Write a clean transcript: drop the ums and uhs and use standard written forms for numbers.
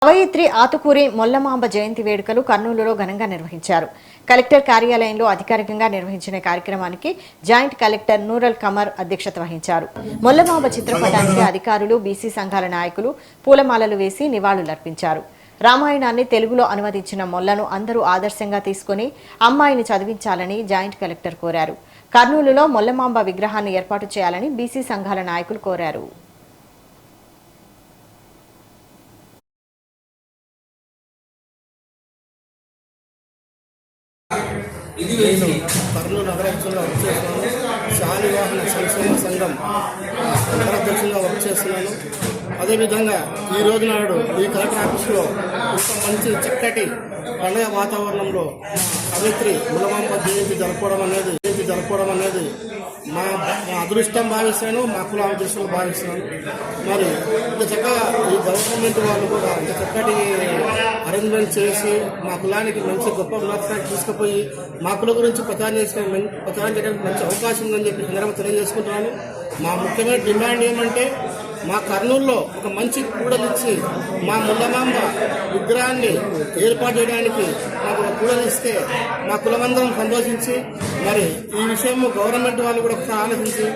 కవయిత్రి ఆతుకూరి మొల్లమాంబ జయంతి వేడుకలు కర్నూలులో ఘనంగా నిర్వహించారు. కలెక్టర్ కార్యాలయంలో అధికారికంగా నిర్వహించిన కార్యక్రమానికి జాయింట్ కలెక్టర్ నూరల్ కమర్ అధ్యక్షత వహించారు. మొల్లమాంబ చిత్రపటానికి అధికారులు, బీసీ సంఘాల నాయకులు పూలమాలలు వేసి నివాళులర్పించారు. రామాయణాన్ని తెలుగులో అనువదించిన మొల్లను అందరూ ఆదర్శంగా తీసుకుని అమ్మాయిని చదివించాలని జాయింట్ కలెక్టర్ కోరారు. కర్నూలులో మొల్లమాంబ విగ్రహాన్ని ఏర్పాటు చేయాలని బీసీ సంఘాల నాయకులు కోరారు. నేను కర్నూలు నగరాధ్యక్షులుగా వర్క్ చేస్తున్నాను. శాలివాహన సంక్షేమ సంఘం నగరాధ్యక్షులుగా వర్క్ చేస్తున్నాను. అదేవిధంగా ఈ రోజు నాడు ఈ కలెక్టర్ ఆఫీస్లో ఇంత మంచి చక్కటి పండుగ వాతావరణంలో కవయిత్రి మొల్లమాంబ జయంతి జరపడం అనేది మా అదృష్టం భావిస్తాను, మా కుల అదృష్టం భావిస్తున్నాను. మరి ఇంత చక్కగా ఈ గవర్నమెంట్ వాళ్ళు కూడా ఇంత చక్కటి అరేంజ్మెంట్ చేసి మా కులానికి మంచి గొప్ప ఉన్నతానికి తీసుకుపోయి మా కుల గురించి ప్రచారం చేయడానికి మంచి అవకాశం ఉందని చెప్పి సందర్భంగా తెలియజేసుకుంటున్నాను. మా ముఖ్యమైన డిమాండ్ ఏమంటే మా కర్నూలులో ఒక మంచి కూడలిచ్చి మా మొల్లమాంబ విగ్రహాన్ని ఏర్పాటు చేయడానికి మాకు ఒక కూడలిస్తే మా కులమందరం సంతోషించి మరి ఈ విషయం గవర్నమెంట్ వాళ్ళు కూడా ఆలోచించి